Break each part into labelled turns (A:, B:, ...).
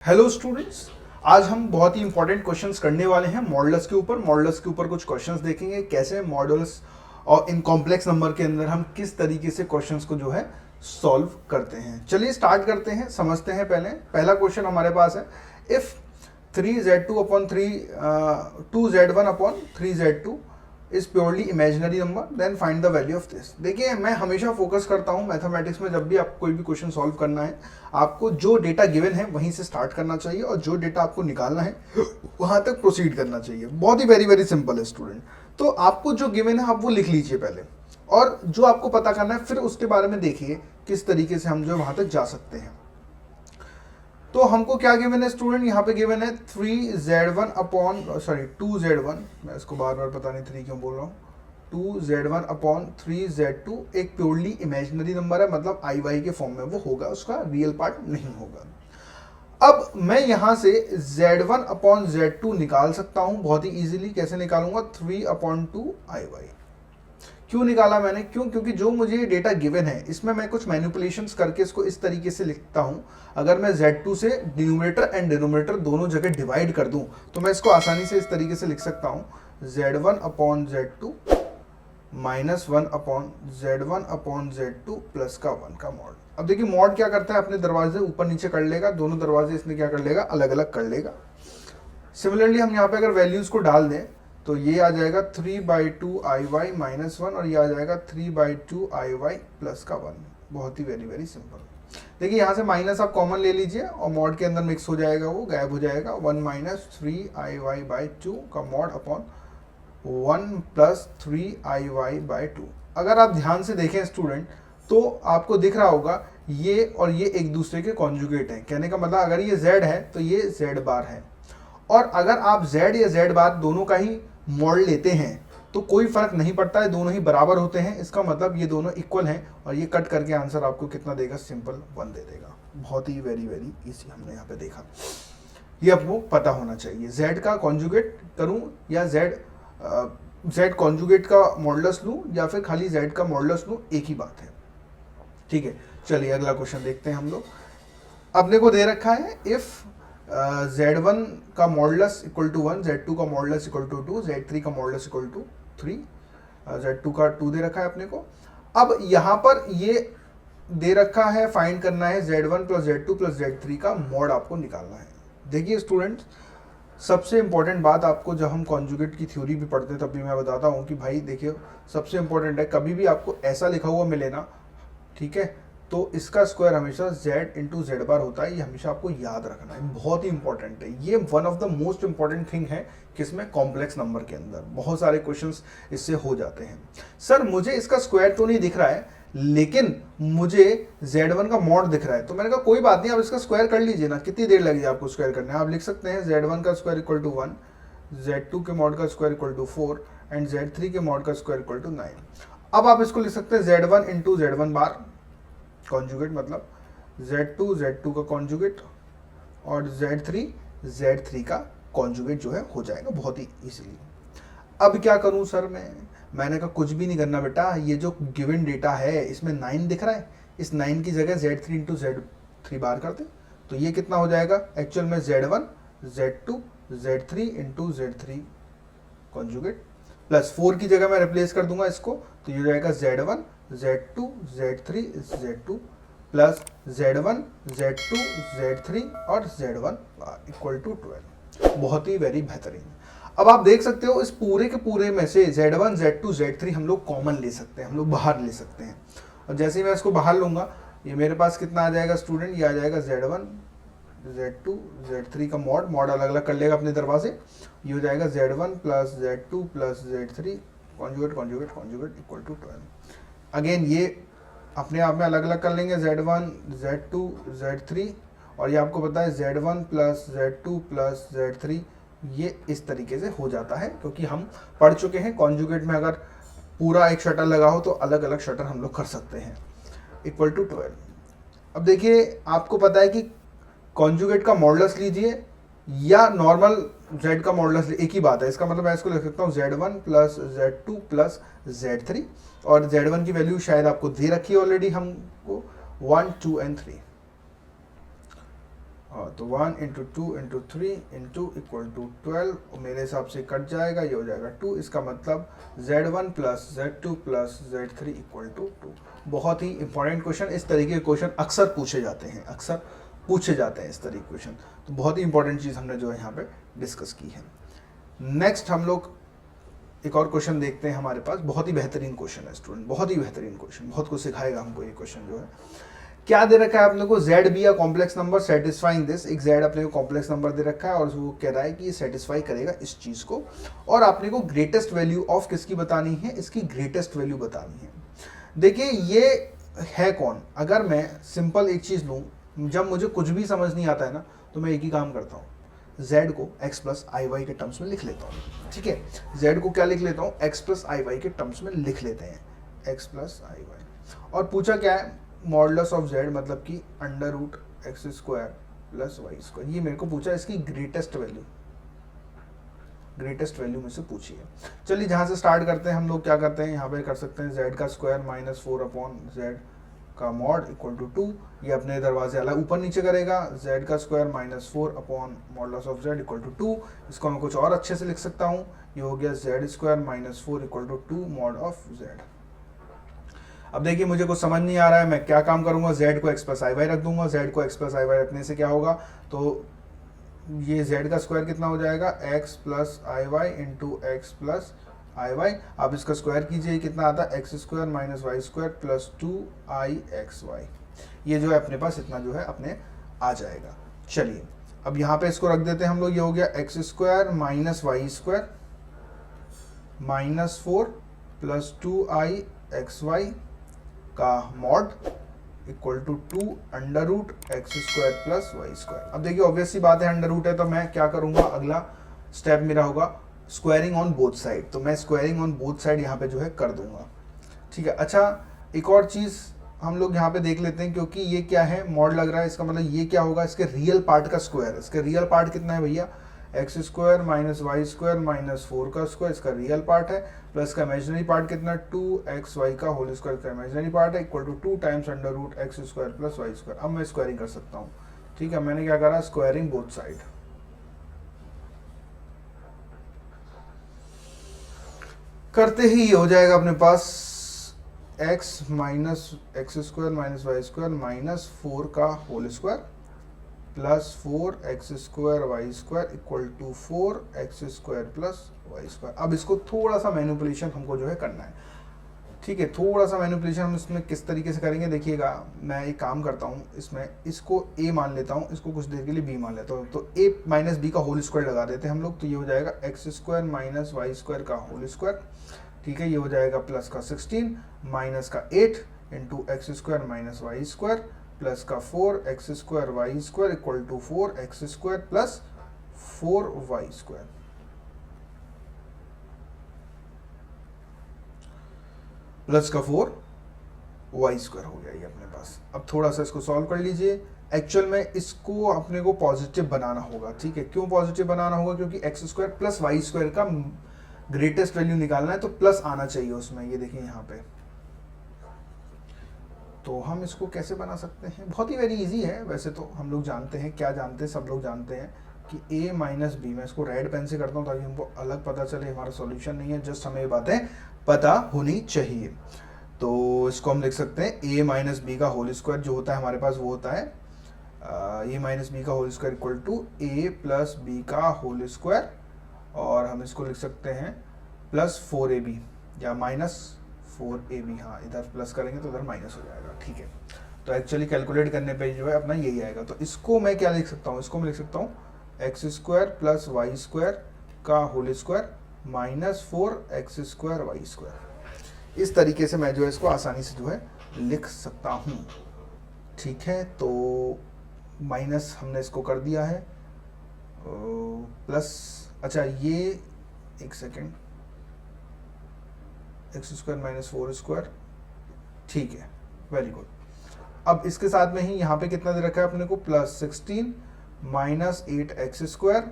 A: Hello students, आज हम बहुत ही इंपॉर्टेंट क्वेश्चंस करने वाले हैं मॉडल्स के ऊपर। कुछ क्वेश्चंस देखेंगे कैसे मॉडल्स और इन कॉम्प्लेक्स नंबर के अंदर हम किस तरीके से क्वेश्चंस को जो है सॉल्व करते हैं। चलिए स्टार्ट करते हैं, समझते हैं। पहला क्वेश्चन हमारे पास है, if 3z2 upon 2z1 upon 3z2 is purely imaginary number then find the value of this. देखिए, मैं हमेशा फोकस करता हूँ मैथमेटिक्स में, जब भी आप कोई भी क्वेश्चन सॉल्व करना है आपको जो डेटा गिवन है वहीं से स्टार्ट करना चाहिए और जो डेटा आपको निकालना है वहां तक प्रोसीड करना चाहिए। बहुत ही वेरी वेरी सिंपल है स्टूडेंट। तो आपको जो गिवन है आप वो लिख लीजिए पहले, और जो आपको पता करना है फिर उसके बारे में देखिए किस तरीके से हम जो वहां तक जा सकते हैं। तो हमको क्या गिवन है स्टूडेंट, यहाँ पे गिवन है 3z1 अपॉन 2z1, मैं इसको बार बार पता नहीं 3 क्यों बोल रहा हूँ, 2z1 अपॉन 3z2 एक प्योरली इमेजिनरी नंबर है, मतलब आई वाई के फॉर्म में वो होगा, उसका रियल पार्ट नहीं होगा। अब मैं यहाँ से z1 अपॉन z2 निकाल सकता हूँ बहुत ही इजीली। कैसे निकालूंगा, 3 अपॉन 2 आई वाई। क्यों निकाला मैंने, क्योंकि जो मुझे डेटा गिवन है इसमें मैं कुछ मैनिपुलेशंस करके इसको इस तरीके से लिखता हूं। अगर मैं Z2 से डिनोमिनेटर एंड डिनोमिनेटर दोनों जगह डिवाइड कर दूं तो मैं इसको आसानी से इस तरीके से लिख सकता हूं, Z1 upon Z2 minus 1 upon Z1 upon Z2 plus का 1 का मॉड। अब देखिए मॉड क्या करता है, अपने दरवाजे ऊपर नीचे कर लेगा, दोनों दरवाजे इसने क्या कर लेगा, अलग अलग कर लेगा। सिमिलरली हम यहाँ पे अगर वैल्यूज को डाल दें तो ये आ जाएगा 3/2 आई वाई माइनस 1 और ये आ जाएगा 3/2 आई वाई प्लस का 1। बहुत ही वेरी वेरी सिंपल। देखिए यहाँ से माइनस आप कॉमन ले लीजिए और मॉड के अंदर मिक्स हो जाएगा, वो गायब हो जाएगा। 1 माइनस 3 आई वाई बाई 2 का mod upon 1 plus 3 i y by 2। अगर आप ध्यान से देखें स्टूडेंट तो आपको दिख रहा होगा ये और ये एक दूसरे के कॉन्जुगेट हैं। कहने का मतलब अगर ये z है तो ये z बार है, और अगर आप z या z बार दोनों का ही मॉड लेते हैं तो कोई फर्क नहीं पड़ता है, दोनों ही बराबर होते हैं। इसका मतलब ये दोनों इक्वल हैं और ये कट करके आंसर आपको कितना देगा, सिंपल 1 दे देगा। बहुत ही वेरी वेरी इजी हमने यहाँ पे देखा। ये आपको पता होना चाहिए, z का कॉन्जुगेट करूँ या z कॉन्जुगेट का मॉडुलस लूँ या फिर खाली z का मॉडुलस लूँ, एक ही बात है। ठीक है, चलिए अगला क्वेश्चन देखते हैं हम लोग। अपने को दे रखा है, इफ z1 का मॉडुलस इक्वल टू 1, z2 का मॉडुलस इक्वल टू 2, z3 का मॉडुलस इक्वल टू 3, z2 का 2 दे रखा है अपने को। अब यहाँ पर ये दे रखा है, फाइंड करना है z1 plus z2 plus z3 का मॉड आपको निकालना है। देखिए स्टूडेंट्स, सबसे इंपॉर्टेंट बात आपको जब हम कॉन्जुगेट की थ्योरी भी पढ़ते हैं तब भी मैं बताता हूँ कि भाई देखिए सबसे इंपॉर्टेंट है, कभी भी आपको ऐसा लिखा हुआ मिले ना, ठीक है, तो इसका स्क्वायर हमेशा z इंटू जेड बार होता है। ये हमेशा आपको याद रखना है, बहुत ही इंपॉर्टेंट है। ये one of the most important thing है किसमें, कॉम्प्लेक्स नंबर के अंदर बहुत सारे क्वेश्चंस इससे हो जाते हैं। सर मुझे इसका स्क्वायर तो नहीं दिख रहा है लेकिन मुझे z1 का मॉड दिख रहा है। तो मैंने कहा कोई बात नहीं, आप इसका स्क्वायर कर लीजिए ना, कितनी देर लगेगी आपको स्क्वायर करने। आप लिख सकते हैं z1 का स्क्वायर इक्वल टू 1, z2 के मॉड का square equal to 4 and z3 के मॉड का स्क्वायर इक्वल टू 9। अब आप इसको लिख सकते हैं z1 इंटू z1 बार कॉन्जुगेट, मतलब z2 का कॉन्जुगेट और z3 का कॉन्जुगेट जो है हो जाएगा बहुत ही इजीली। अब क्या करूं सर मैंने कहा कुछ भी नहीं करना बेटा, ये जो गिवन डेटा है इसमें 9 दिख रहा है, इस 9 की जगह z3 इंटू z3 बार करते तो ये कितना हो जाएगा, एक्चुअल में z1 z2 z3 into z3 conjugate plus 4 की जगह मैं रिप्लेस कर दूंगा इसको, तो ये हो जाएगा z1 z2 z3 z2 plus z1 z2 z3 और z1 इक्वल टू 12। बहुत ही वेरी बेहतरीन। अब आप देख सकते हो इस पूरे के पूरे में से z1 z2 z3 हम लोग कॉमन ले सकते हैं, हम लोग बाहर ले सकते हैं। और जैसे ही मैं इसको बाहर लूंगा ये मेरे पास कितना आ जाएगा स्टूडेंट, ये आ जाएगा z1 z2 z3 का मॉड अलग अलग कर लेगा अपने दरवाजे। ये हो जाएगा z1 plus z2 plus z3 conjugate equal to 12। Again ये अपने आप में अलग अलग कर लेंगे, z1 z2 z3, और ये आपको पता है z1 plus z2 plus z3, ये इस तरीके से हो जाता है क्योंकि हम पढ़ चुके हैं कॉन्जुगेट में अगर पूरा एक शटर लगा हो तो अलग अलग शटर हम लोग कर सकते हैं, इक्वल टू 12। अब देखिए आपको पता है कि कॉन्जुगेट का मॉडुलस लीजिए या नॉर्मल z का मॉडुलस, एक ही बात है। इसका मतलब मैं इसको लिख सकता हूँ z1 plus z2 plus z3, और z1 की वैल्यू शायद आपको दे रखी है ऑलरेडी हमको 1 2 एंड 3। हाँ, तो 1 into 2 into 3 into equal to 12, मेरे हिसाब से कट जाएगा, ये हो जाएगा 2। इसका मतलब Z1 plus Z2 plus Z3 equal to 2। बहुत ही इंपॉर्टेंट क्वेश्चन, इस तरीके के क्वेश्चन अक्सर पूछे जाते हैं, अक्सर पूछे जाते हैं इस तरीके के क्वेश्चन। तो बहुत ही इंपॉर्टेंट चीज़ हमने जो है यहाँ पे डिस्कस की है। नेक्स्ट हम लोग एक और क्वेश्चन देखते हैं। हमारे पास बहुत ही बेहतरीन क्वेश्चन है स्टूडेंट, बहुत ही बेहतरीन क्वेश्चन, बहुत कुछ सिखाएगा हमको ये क्वेश्चन जो है। क्या दे रखा है अपने को, जेड बी या कॉम्प्लेक्स नंबर सेटिस्फाइंग दिस। एक जेड अपने को कॉम्प्लेक्स नंबर दे रखा है और वो कह रहा है कि ये सेटिस्फाई करेगा इस चीज को, और आपने को ग्रेटेस्ट वैल्यू ऑफ किसकी बतानी है, इसकी ग्रेटेस्ट वैल्यू बतानी है। देखिए ये है कौन, अगर मैं सिंपल एक चीज लूँ, जब मुझे कुछ भी समझ नहीं आता है ना, तो मैं एक ही काम करता हूँ, z को x प्लस आई वाई के टर्म्स में लिख लेता हूँ। ठीक है, z को क्या लिख लेता हूँ, x प्लस आई वाई के टर्म्स में लिख लेते हैं, x प्लस आई वाई। और पूछा क्या है, मॉडुलस ऑफ z, मतलब कि under root x square plus y square. ये मेरे को पूछा, इसकी ग्रेटेस्ट वैल्यू में से पूछी है। चलिए जहाँ से स्टार्ट करते हैं हम लोग, क्या करते हैं यहाँ पे कर सकते हैं z का स्क्वायर माइनस 4 अपॉन z का मॉड इक्वल टू 2। ये अपने दरवाजे अलग ऊपर नीचे करेगा, z का square minus 4 upon modulus of z equal to 2। इसको मैं कुछ और अच्छे से लिख सकता हूँ, ये हो गया z square minus 4 equal to 2 mod of z। अब देखिए मुझे कुछ समझ नहीं आ रहा है, मैं क्या काम करूंगा, z को x प्लस आई वाई रख दूंगा। z को x प्लस आई वाई रखने से क्या होगा, तो ये z का स्क्वायर कितना हो जाएगा, x plus i y into x plus i y. आप इसका स्क्वायर कीजिए, कितना आता है, x square minus y square plus 2ix(y). ये जो है अपने पास इतना जो है अपने आ जाएगा। चलिए अब यहाँ पे इसको रख देते हैं हम लोग, ये हो गया x square minus y square minus 4 plus 2ix(y) का mod equal to 2 under root x square plus y square. अब देखिए ऑब्वियस सी बात है, अंडर रूट है तो मैं क्या करूंगा, अगला स्टेप मेरा होगा स्क्वायरिंग ऑन बोथ साइड। तो मैं स्क्वायरिंग ऑन बोथ साइड यहाँ पे जो है कर दूंगा। ठीक है, अच्छा एक और चीज़ हम लोग यहाँ पे देख लेते हैं, क्योंकि ये क्या है, मॉड लग रहा है, इसका मतलब ये क्या होगा, इसके रियल पार्ट का स्क्वायर। इसका रियल पार्ट कितना है भैया, x square minus y square minus 4 का स्क्वायर, इसका रियल पार्ट है, प्लस का इमेजिनरी पार्ट कितना 2xy का होल स्क्वायर का इमेजिनरी पार्ट है equal to 2 times under root x square plus y square. अब मैं स्क्वायरिंग कर सकता हूँ। ठीक है, मैंने क्या करा, स्क्वायरिंग बोथ साइड। करते ही ये हो जाएगा अपने पास x minus x square minus y square minus 4 का whole square plus 4x square y square equal to 4x square plus y square. अब इसको थोड़ा सा मैनिपुलेशन हमको जो है करना है। ठीक है, थोड़ा सा मैनिपुलेशन हम इसमें किस तरीके से करेंगे, देखिएगा मैं एक काम करता हूँ, इसमें इसको a मान लेता हूँ, इसको कुछ देर के लिए b मान लेता हूँ। तो a माइनस बी का होल स्क्वायर लगा देते हैं हम लोग, तो ये हो जाएगा x square minus y square का होल स्क्वायर। ठीक है, ये हो जाएगा प्लस का 16 माइनस का 8 into x square minus y square plus का 4x square y square equal to 4x square plus 4y square. Plus का 4y स्क्वायर हो गया ये अपने पास। अब थोड़ा सा इसको सॉल्व कर लीजिए। एक्चुअल में इसको अपने को पॉजिटिव बनाना होगा। ठीक है, क्यों पॉजिटिव बनाना होगा, क्योंकि x square plus y square का ग्रेटेस्ट वैल्यू निकालना है, तो प्लस आना चाहिए उसमें। ये देखिए यहाँ पे, तो हम इसको कैसे बना सकते हैं, बहुत ही वेरी इजी है। वैसे तो हम लोग जानते हैं, क्या जानते हैं, सब लोग जानते हैं कि a माइनस बी, मैं इसको रेड पेन से करता हूँ ताकि हमको अलग पता चले, हमारा सॉल्यूशन नहीं है, जस्ट हमें ये बातें पता होनी चाहिए। तो इसको हम लिख सकते हैं a माइनस बी का होल स्क्वायर जो होता है हमारे पास, वो होता है a माइनस बी का whole square equal to a plus b का होल स्क्वायर, और हम इसको लिख सकते हैं प्लस 4ab या माइनस 4ab। हाँ, इधर प्लस करेंगे तो इधर माइनस हो जाएगा। ठीक है, तो एक्चुअली कैलकुलेट करने पे जो है अपना यही आएगा। तो इसको मैं क्या लिख सकता हूँ, इसको मैं लिख सकता हूँ x square plus y square का whole square minus 4x square y square. इस तरीके से मैं जो है इसको आसानी से जो है लिख सकता हूँ। ठीक है, तो माइनस हमने इसको कर दिया है, प्लस, अच्छा ये एक second, x square minus 4 square. ठीक है, वेरी गुड। अब इसके साथ में ही यहाँ पे कितना दे रखा है अपने को, plus 16 minus 8x square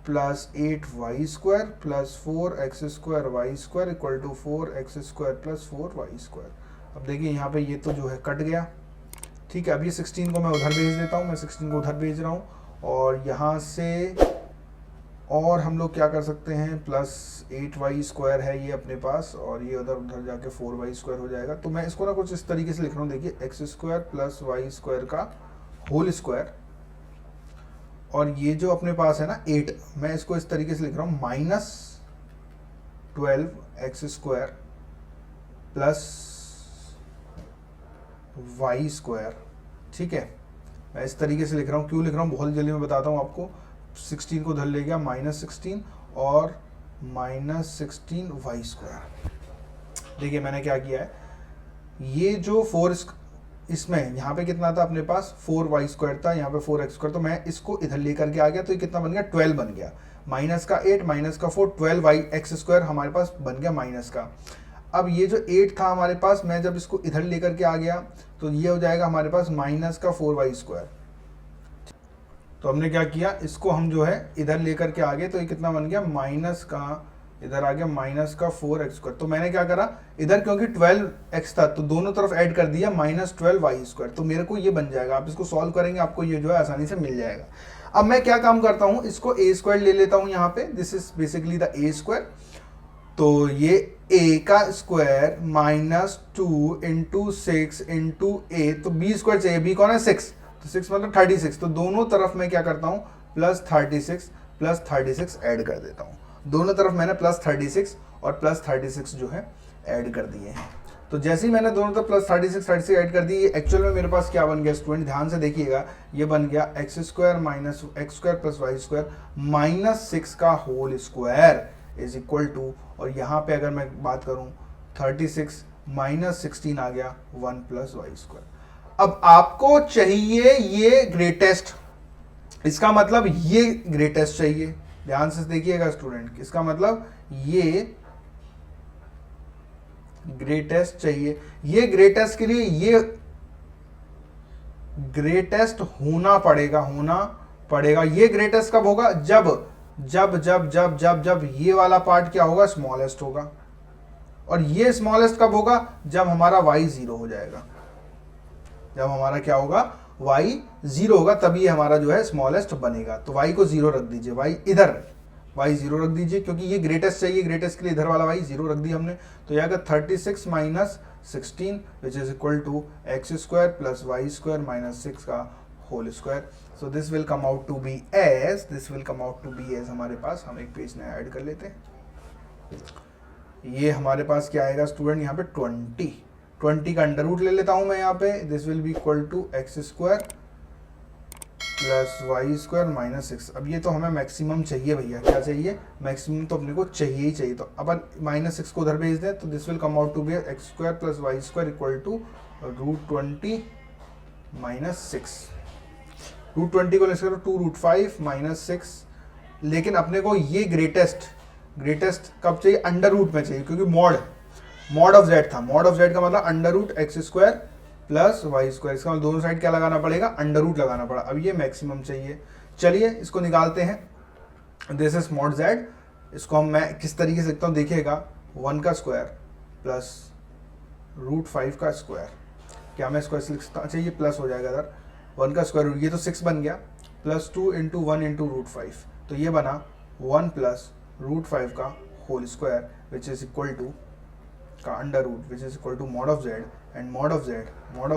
A: plus 8y square plus 4x square y square equal to 4x square plus 4y square. अब देखिए यहाँ पे ये तो जो है कट गया। ठीक है, अब ये 16 को मैं उधर भेज देता हूँ, मैं 16 को उधर भेज रहा हूँ, और यहाँ से और हम लोग क्या कर सकते हैं, प्लस 8y² है ये अपने पास, और ये उधर उधर जाके 4y² हो जाएगा। तो मैं इसको ना कुछ इस तरीके से लिख रहा हूँ, देखिए x² प्लस y² का होल स्क्वायर, और ये जो अपने पास है ना 8, मैं इसको इस तरीके से लिख रहा हूँ -12x² प्लस y²। ठीक है, मैं इस तरीके से लिख रहा हूँ, क्यों लिख रहा हूँ बहुत जल्दी मैं बताता हूँ आपको। 16 को उधर ले गया, -16 और -16y²। देखिए मैंने क्या किया है, ये जो 4 इसमें यहाँ पे कितना था अपने पास, 4y² था, यहाँ पे 4x², तो मैं इसको इधर लेकर के आ गया, तो ये कितना बन गया, 12 बन गया। माइनस का 8 माइनस का 4, 12y² हमारे पास बन गया माइनस का। अब ये जो 8 था हमारे पास, मैं जब इसको इधर लेकर के आ गया तो ये हो जाएगा हमारे पास माइनस का 4y²। तो हमने क्या किया, इसको हम जो है इधर लेकर के आ गए, तो ये कितना बन गया, माइनस का, इधर आ गया माइनस का 4x²। तो मैंने क्या करा, इधर क्योंकि 12x था तो दोनों तरफ ऐड कर दिया -12y², तो मेरे को ये बन जाएगा। आप इसको सॉल्व करेंगे आपको ये जो है आसानी से मिल जाएगा। अब मैं क्या काम करता हूँ, इसको a² ले लेता हूँ यहाँ पे, this is basically the a²। तो ये a का स्क्वायर -2 × 6 × a, तो b² चाहिए, b कौन है 6, तो 6 मतलब 36। तो दोनों तरफ मैं क्या करता हूँ, +36 ऐड कर देता हूँ। दोनों तरफ मैंने +36 और +36 जो है ऐड कर दिए हैं। तो जैसे ही मैंने दोनों तरफ +36 ऐड कर दी, एक्चुअल में मेरे पास क्या बन गया स्टूडेंट, ध्यान से देखिएगा, ये बन गया x² - x² + y² -6 का whole square is equal to, और यहाँ पे अगर मैं बात करूँ 36 -16 आ गया 1 + y²। अब आपको चाहिए ये ग्रेटेस्ट, इसका मतलब ये ग्रेटेस्ट चाहिए, ध्यान से देखिएगा स्टूडेंट, इसका मतलब ये ग्रेटेस्ट चाहिए। ये ग्रेटेस्ट के लिए ये ग्रेटेस्ट होना पड़ेगा। ये ग्रेटेस्ट कब होगा, जब जब जब जब जब जब ये वाला पार्ट क्या होगा, स्मॉलेस्ट होगा। और ये स्मॉलेस्ट कब होगा, जब हमारा y 0 हो जाएगा। जब हमारा क्या होगा, y 0 होगा, तभी हमारा जो है स्मॉलेस्ट बनेगा। तो y को 0 रख दीजिए, y इधर y 0 रख दीजिए, क्योंकि ये ग्रेटेस्ट चाहिए, ग्रेटेस्ट के लिए इधर वाला y 0 रख दिया हमने। तो यह 36 - 16 विच is equal to x² + y² - 6 का whole square. So this will come out to be as हमारे पास, हम एक पेज नया ऐड कर लेते हैं। ये हमारे पास क्या आएगा स्टूडेंट, यहाँ पे 20 का अंडर रूट ले लेता हूँ मैं यहाँ पे, this will be equal to x² + y² - 6। अब ये तो हमें मैक्सिमम चाहिए भैया, क्या चाहिए, मैक्सिमम तो अपने को चाहिए ही चाहिए। तो अपन -6 को उधर भेज दें, तो this will come out to be x² + y² equal to √20 - 6। √20 को लेकर 2√5 - 6। लेकिन अपने को ये ग्रेटेस्ट कब चाहिए, अंडर रूट में चाहिए, क्योंकि मॉड ऑफ z था। मॉड ऑफ z का मतलब √x² + y²। इसका मतलब दोनों साइड क्या लगाना पड़ेगा, अंडर रूट लगाना पड़ा। अब ये मैक्सिमम चाहिए। चलिए इसको निकालते हैं। This is mod z। इसको हम मैं किस तरीके से लिखता हूँ, देखिएगा, 1 का स्क्वायर प्लस √5 का स्क्वायर। क्या मैं इसको ऐसे लिख सकता हूँ, अच्छा ये प्लस हो जाएगा इधर, 1 का स्क्वायर, ये तो 6 बन गया, +2 × 1 × √5, तो ये बना 1 + √5 का whole square which is equal to का under root which is equal to mod of z, and mod of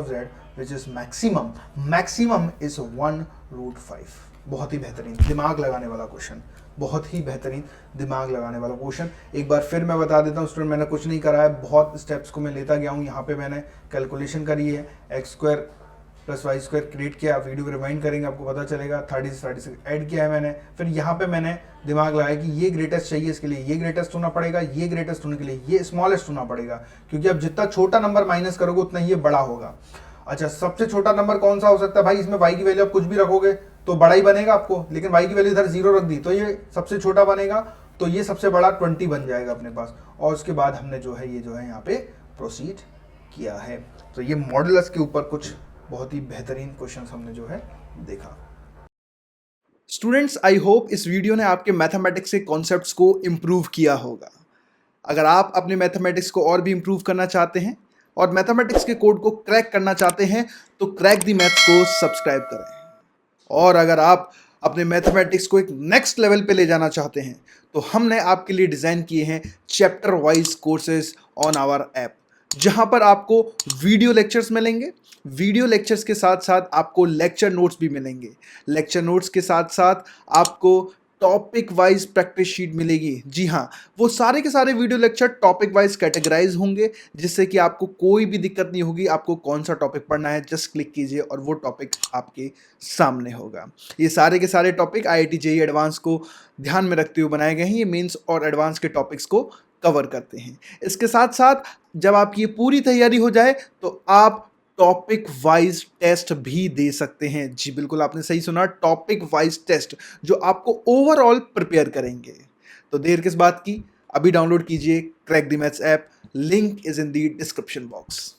A: z which is maximum is 1√5। बहुत ही बेहतरीन दिमाग लगाने वाला क्वेश्चन, बहुत ही बेहतरीन दिमाग लगाने वाला क्वेश्चन। एक बार फिर मैं बता देता हूँ स्टूडेंट, मैंने कुछ नहीं करा है, बहुत स्टेप्स को मैं लेता गया हूँ। यहाँ पे मैंने कैलकुलेशन करी है, x² + y² क्रिएट किया, वीडियो रिमाइंड करेंगे आपको पता चलेगा, 36 ऐड किया है मैंने। फिर यहाँ पे मैंने दिमाग लगाया कि ये ग्रेटेस्ट चाहिए, इसके लिए ये ग्रेटेस्ट होना पड़ेगा, ये ग्रेटेस्ट होने के लिए ये स्मॉलेस्ट होना पड़ेगा, क्योंकि अब जितना छोटा नंबर माइनस करोगे उतना ये बड़ा होगा। अच्छा, सबसे छोटा नंबर कौन सा हो सकता है भाई, इसमें y की वैल्यू आप कुछ भी रखोगे तो बड़ा ही बनेगा आपको, लेकिन y की वैल्यू इधर 0 रख दी तो ये सबसे छोटा बनेगा, तो ये सबसे बड़ा 20 बन जाएगा अपने पास। और उसके बाद हमने जो है यहाँ पे प्रोसीड किया है। तो ये मॉडुलस के ऊपर कुछ बहुत ही बेहतरीन क्वेश्चंस हमने जो है देखा।
B: स्टूडेंट्स, आई होप इस वीडियो ने आपके मैथमेटिक्स के कॉन्सेप्ट्स को इम्प्रूव किया होगा। अगर आप अपने मैथमेटिक्स को और भी इम्प्रूव करना चाहते हैं और मैथमेटिक्स के कोड को क्रैक करना चाहते हैं तो क्रैक द मैथ्स को सब्सक्राइब करें। और अगर आप अपने मैथमेटिक्स को एक नेक्स्ट लेवल पे ले जाना चाहते हैं तो हमने आपके लिए डिज़ाइन किए हैं chapter wise courses on our app, जहां पर आपको वीडियो लेक्चर्स मिलेंगे। वीडियो लेक्चर्स के साथ साथ आपको लेक्चर नोट्स भी मिलेंगे। लेक्चर नोट्स के साथ साथ आपको टॉपिक वाइज प्रैक्टिस शीट मिलेगी। जी हाँ, वो सारे के सारे video lecture topic wise categorize होंगे, जिससे कि आपको कोई भी दिक्कत नहीं होगी। आपको कौन सा टॉपिक पढ़ना है जस्ट क्लिक कीजिए और वो टॉपिक आपके सामने होगा। ये सारे के सारे टॉपिक IIT JEE एडवांस को ध्यान में रखते हुए बनाए गए हैं। ये मेंस और एडवांस के टॉपिक्स को कवर करते हैं। इसके साथ साथ जब आपकी ये पूरी तैयारी हो जाए तो आप टॉपिक वाइज टेस्ट भी दे सकते हैं। जी बिल्कुल, आपने सही सुना, टॉपिक वाइज टेस्ट जो आपको ओवरऑल प्रिपेयर करेंगे। तो देर किस बात की, अभी डाउनलोड कीजिए crack the maths app. Link is in the description box.